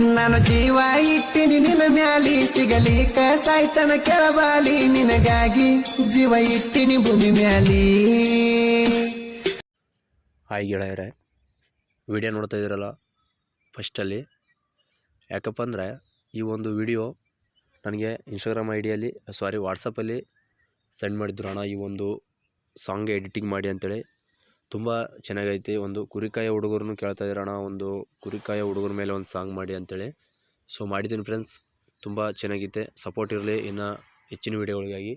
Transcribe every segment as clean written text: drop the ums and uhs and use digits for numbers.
ನಾನು ಜೀವ ಇಟ್ಟಿನಿ ನಿನ್ನ ಮ್ಯಾಲಿ ಸಿಗಲಿಕ ಸಾಯ್ತನ ಕೆಳಬಾಲಿ ನಿನಗಾಗಿ ಜೀವ ಇಟ್ಟಿನಿ ಭೂಮಿ ಮ್ಯಾಲಿ. ಹಾಯ್ ಗೆಳೆಯರೆ, ವಿಡಿಯೋ ನೋಡ್ತಾ ಇದ್ದೀರಲ್ಲ ಫಸ್ಟಲ್ಲಿ, ಯಾಕಪ್ಪ ಅಂದರೆ ಈ ಒಂದು ವಿಡಿಯೋ ನನಗೆ ಇನ್ಸ್ಟಾಗ್ರಾಮ್ ಐಡಿಯಲ್ಲಿ ವಾಟ್ಸಪ್ಪಲ್ಲಿ ಸೆಂಡ್ ಮಾಡಿದ್ರು ಅಣ್ಣ, ಈ ಒಂದು ಸಾಂಗ್ ಎಡಿಟಿಂಗ್ ಮಾಡಿ ಅಂತೇಳಿ. ತುಂಬ ಚೆನ್ನಾಗೈತಿ. ಒಂದು ಕುರಿಕಾಯ ಹುಡುಗರನ್ನು ಕೇಳ್ತಾ ಇದ್ದೀರಣ್ಣ, ಒಂದು ಕುರಿಕಾಯ ಹುಡುಗರ ಮೇಲೆ ಒಂದು ಸಾಂಗ್ ಮಾಡಿ ಅಂತೇಳಿ. ಸೊ ಮಾಡಿದ್ದೀನಿ ಫ್ರೆಂಡ್ಸ್, ತುಂಬ ಚೆನ್ನಾಗಿದೆ. ಸಪೋರ್ಟ್ ಇರಲಿ ಇನ್ನು ಹೆಚ್ಚಿನ ವೀಡಿಯೋಗಳಿಗಾಗಿ.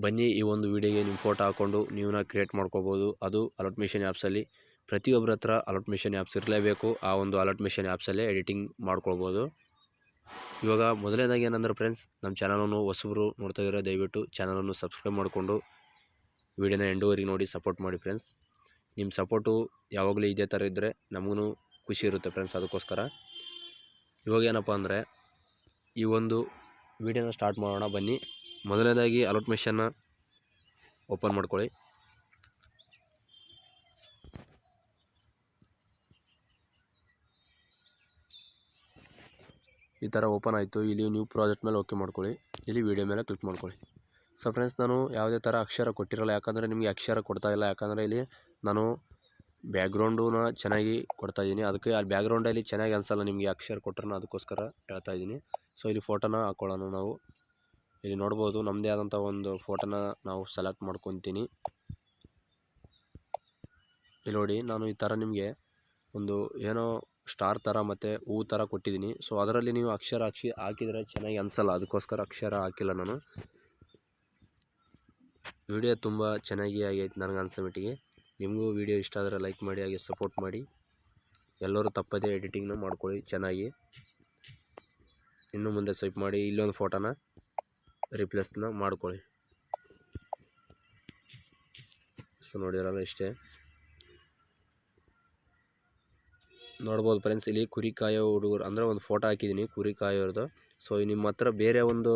ಬನ್ನಿ, ಈ ಒಂದು ವೀಡಿಯೋಗೆ ನಿಮ್ಮ ಫೋಟೋ ಹಾಕ್ಕೊಂಡು ನೀವನ್ನ ಕ್ರಿಯೇಟ್ ಮಾಡ್ಕೋಬೋದು. ಅದು ಅಲರ್ಟ್ ಮಿಷನ್ ಆ್ಯಪ್ಸಲ್ಲಿ. ಪ್ರತಿಯೊಬ್ಬರ ಹತ್ರ ಅಲರ್ಟ್ ಮಿಷನ್ ಆ್ಯಪ್ಸ್ ಇರಲೇಬೇಕು. ಆ ಒಂದು ಅಲರ್ಟ್ ಮಿಷನ್ ಆ್ಯಪ್ಸಲ್ಲೇ ಎಡಿಟಿಂಗ್ ಮಾಡ್ಕೊಳ್ಬೋದು. ಇವಾಗ ಮೊದಲನೇದಾಗಿ ಏನಂದ್ರೆ ಫ್ರೆಂಡ್ಸ್, ನಮ್ಮ ಚಾನಲನ್ನು ಹೊಸಬರು ನೋಡ್ತಾ ಇದ್ದಾರೆ, ದಯವಿಟ್ಟು ಚಾನಲನ್ನು ಸಬ್ಸ್ಕ್ರೈಬ್ ಮಾಡಿಕೊಂಡು ವಿಡಿಯೋನ ಎಂಡುವರೆಗೆ ನೋಡಿ ಸಪೋರ್ಟ್ ಮಾಡಿ ಫ್ರೆಂಡ್ಸ್. ನಿಮ್ಮ ಸಪೋರ್ಟು ಯಾವಾಗಲೂ ಇದೇ ಥರ ಇದ್ದರೆ ನಮಗೂ ಖುಷಿ ಇರುತ್ತೆ ಫ್ರೆಂಡ್ಸ್. ಅದಕ್ಕೋಸ್ಕರ ಇವಾಗ ಏನಪ್ಪ ಅಂದರೆ ಈ ಒಂದು ವಿಡಿಯೋನ ಸ್ಟಾರ್ಟ್ ಮಾಡೋಣ. ಬನ್ನಿ, ಮೊದಲನೇದಾಗಿ ಅಲರ್ಟ್ ಮಿಷನ್ನ ಓಪನ್ ಮಾಡ್ಕೊಳ್ಳಿ. ಈ ಥರ ಓಪನ್ ಆಯಿತು. ಇಲ್ಲಿ ನ್ಯೂ ಪ್ರಾಜೆಕ್ಟ್ ಮೇಲೆ ಓಕೆ ಮಾಡ್ಕೊಳ್ಳಿ. ಇಲ್ಲಿ ವಿಡಿಯೋ ಮೇಲೆ ಕ್ಲಿಕ್ ಮಾಡ್ಕೊಳ್ಳಿ. ಸೊ ಫ್ರೆಂಡ್ಸ್, ನಾನು ಯಾವುದೇ ಥರ ಅಕ್ಷರ ಕೊಟ್ಟಿರಲ್ಲ, ಯಾಕಂದರೆ ನಿಮಗೆ ಅಕ್ಷರ ಕೊಡ್ತಾಯಿಲ್ಲ. ಯಾಕಂದರೆ ಇಲ್ಲಿ ನಾನು ಬ್ಯಾಕ್ಗ್ರೌಂಡನ್ನ ಚೆನ್ನಾಗಿ ಕೊಡ್ತಾಯಿದ್ದೀನಿ. ಅದಕ್ಕೆ ಆ ಬ್ಯಾಕ್ಗ್ರೌಂಡಲ್ಲಿ ಚೆನ್ನಾಗಿ ಅನಿಸಲ್ಲ ನಿಮಗೆ ಅಕ್ಷರ ಕೊಟ್ಟರೆ, ಅದಕ್ಕೋಸ್ಕರ ಹೇಳ್ತಾಯಿದ್ದೀನಿ. ಸೊ ಇಲ್ಲಿ ಫೋಟೋನ ಹಾಕ್ಕೊಳ್ಳೋಣ. ನಾವು ಇಲ್ಲಿ ನೋಡ್ಬೋದು, ನಮ್ಮದೇ ಆದಂಥ ಒಂದು ಫೋಟೋನ ನಾವು ಸೆಲೆಕ್ಟ್ ಮಾಡ್ಕೊತೀನಿ. ಇಲ್ಲಿ ನೋಡಿ, ನಾನು ಈ ಥರ ನಿಮಗೆ ಒಂದು ಏನೋ ಸ್ಟಾರ್ ಥರ ಮತ್ತು ಹೂ ಥರ ಕೊಟ್ಟಿದ್ದೀನಿ. ಸೊ ಅದರಲ್ಲಿ ನೀವು ಅಕ್ಷರ ಹಾಕಿದರೆ ಚೆನ್ನಾಗಿ ಅನಿಸಲ್ಲ, ಅದಕ್ಕೋಸ್ಕರ ಅಕ್ಷರ ಹಾಕಿಲ್ಲ ನಾನು. ವಿಡಿಯೋ ತುಂಬ ಚೆನ್ನಾಗಿ ಆಗೈತೆ ನನಗೆ ಅನಿಸೋ ಮಟ್ಟಿಗೆ. ನಿಮಗೂ ವಿಡಿಯೋ ಇಷ್ಟ ಆದರೆ ಲೈಕ್ ಮಾಡಿ, ಹಾಗೆ ಸಪೋರ್ಟ್ ಮಾಡಿ. ಎಲ್ಲರೂ ತಪ್ಪದೇ ಎಡಿಟಿಂಗ್ನ ಮಾಡ್ಕೊಳ್ಳಿ ಚೆನ್ನಾಗಿ. ಇನ್ನು ಮುಂದೆ ಸ್ವೈಪ್ ಮಾಡಿ ಇಲ್ಲೊಂದು ಫೋಟೋನ ರಿಪ್ಲೇಸ್ನ ಮಾಡ್ಕೊಳ್ಳಿ. ಸೊ ನೋಡಿರಲ್ಲ, ಇಷ್ಟೇ. ನೋಡ್ಬೋದು ಫ್ರೆಂಡ್ಸ್, ಇಲ್ಲಿ ಕುರಿ ಕಾಯೋ ಹುಡುಗರು ಅಂದರೆ ಒಂದು ಫೋಟೋ ಹಾಕಿದ್ದೀನಿ ಕುರಿ ಕಾಯೋರ್ದು. ಸೊ ನಿಮ್ಮ ಹತ್ರ ಬೇರೆ ಒಂದು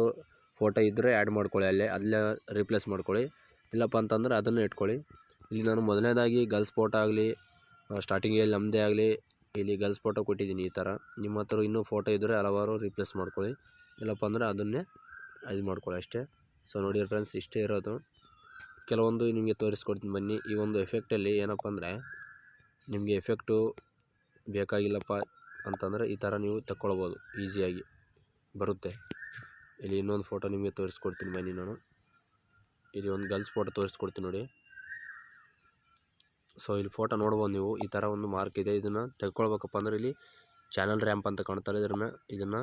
ಫೋಟೋ ಇದ್ದರೆ ಆ್ಯಡ್ ಮಾಡ್ಕೊಳ್ಳಿ, ಅಲ್ಲೇ ರಿಪ್ಲೇಸ್ ಮಾಡ್ಕೊಳ್ಳಿ. ಇಲ್ಲಪ್ಪ ಅಂತಂದರೆ ಅದನ್ನು ಇಟ್ಕೊಳ್ಳಿ. ಇಲ್ಲಿ ನಾನು ಮೊದಲನೇದಾಗಿ ಗರ್ಲ್ಸ್ ಫೋಟೋ ಆಗಲಿ, ಸ್ಟಾರ್ಟಿಂಗಲ್ಲಿ ನಮ್ಮದೇ ಆಗಲಿ, ಇಲ್ಲಿ ಗರ್ಲ್ಸ್ ಫೋಟೋ ಕೊಟ್ಟಿದ್ದೀನಿ ಈ ಥರ. ನಿಮ್ಮ ಹತ್ರ ಇನ್ನೂ ಫೋಟೋ ಇದ್ದರೆ ಹಲವಾರು ರಿಪ್ಲೇಸ್ ಮಾಡ್ಕೊಳ್ಳಿ. ಇಲ್ಲಪ್ಪ ಅಂದರೆ ಅದನ್ನೇ ಇದು ಮಾಡ್ಕೊಳ್ಳಿ ಅಷ್ಟೇ. ಸೊ ನೋಡಿ ಫ್ರೆಂಡ್ಸ್, ಇಷ್ಟೇ ಇರೋದು. ಕೆಲವೊಂದು ನಿಮಗೆ ತೋರಿಸ್ಕೊಡ್ತೀನಿ ಬನ್ನಿ. ಈ ಒಂದು ಎಫೆಕ್ಟಲ್ಲಿ ಏನಪ್ಪ ಅಂದರೆ ನಿಮಗೆ ಎಫೆಕ್ಟು ಬೇಕಾಗಿಲ್ಲಪ್ಪ ಅಂತಂದರೆ ಈ ಥರ ನೀವು ತಗೊಳ್ಬೋದು, ಈಸಿಯಾಗಿ ಬರುತ್ತೆ. ಇಲ್ಲಿ ಇನ್ನೊಂದು ಫೋಟೋ ನಿಮಗೆ ತೋರಿಸ್ಕೊಡ್ತೀನಿ ಬನ್ನಿ. ನಾನು ಇಲ್ಲಿ ಒಂದು ಗರ್ಲ್ಸ್ ಫೋಟೋ ತೋರಿಸ್ಕೊಡ್ತೀನಿ ನೋಡಿ. ಸೊ ಇಲ್ಲಿ ಫೋಟೋ ನೋಡ್ಬೋದು ನೀವು, ಈ ಥರ ಒಂದು ಮಾರ್ಕ್ ಇದೆ. ಇದನ್ನು ತೆಗೆದುಕೊಳ್ಬೇಕಪ್ಪ ಅಂದರೆ ಇಲ್ಲಿ ಚಾನಲ್ ರ್ಯಾಂಪ್ ಅಂತ ಕಾಣ್ತಾರೆ, ಇದನ್ನು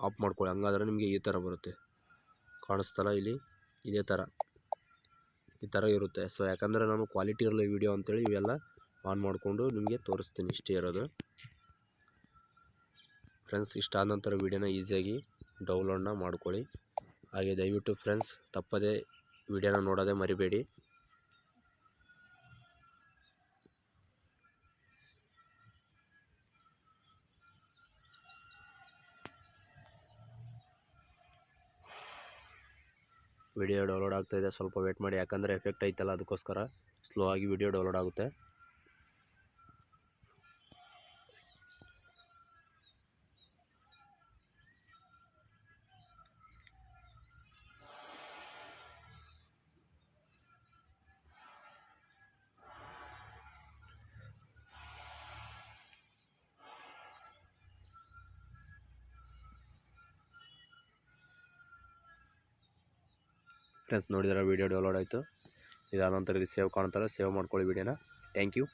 ಆಫ್ ಮಾಡ್ಕೊಳ್ಳಿ. ಹಂಗಾದ್ರೆ ನಿಮಗೆ ಈ ಥರ ಬರುತ್ತೆ, ಕಾಣಿಸ್ತಲ್ಲ ಇಲ್ಲಿ, ಇದೇ ಥರ ಈ ಥರ ಇರುತ್ತೆ. ಸೊ ಯಾಕಂದರೆ ನಾನು ಕ್ವಾಲಿಟಿ ಇರಲಿ ವಿಡಿಯೋ ಅಂತೇಳಿ ಇವೆಲ್ಲ ಆನ್ ಮಾಡಿಕೊಂಡು ನಿಮಗೆ ತೋರಿಸ್ತೀನಿ. ಇಷ್ಟೇ ಇರೋದು ಫ್ರೆಂಡ್ಸ್. ಇಷ್ಟ ಆದ ನಂತರ ವಿಡಿಯೋನ ಈಸಿಯಾಗಿ ಡೌನ್ಲೋಡ್ನ ಮಾಡ್ಕೊಳ್ಳಿ. ಹಾಗೆ ದಯವಿಟ್ಟು ಫ್ರೆಂಡ್ಸ್ ತಪ್ಪದೇ ವಿಡಿಯೋನ ನೋಡೋದೇ ಮರಿಬೇಡಿ. ವಿಡಿಯೋ ಡೌನ್ಲೋಡ್ ಆಗ್ತಾಯಿದೆ, ಸ್ವಲ್ಪ ವೇಟ್ ಮಾಡಿ. ಯಾಕಂದರೆ ಎಫೆಕ್ಟ್ ಐತಲ್ಲ, ಅದಕ್ಕೋಸ್ಕರ ಸ್ಲೋ ಆಗಿ ವಿಡಿಯೋ ಡೌನ್ಲೋಡ್ ಆಗುತ್ತೆ. ಫ್ರೆಂಡ್ಸ್ ನೋಡಿದರೆ ವಿಡಿಯೋ ಡೌನ್ಲೋಡ್ ಆಯಿತು. ಇದಾದ ನಂತರ ಇಲ್ಲಿ ಸೇವ್ ಕಾಣ್ತಾರೆ, ಸೇವ್ ಮಾಡ್ಕೊಳ್ಳಿ ವಿಡಿಯೋನ. Thank you.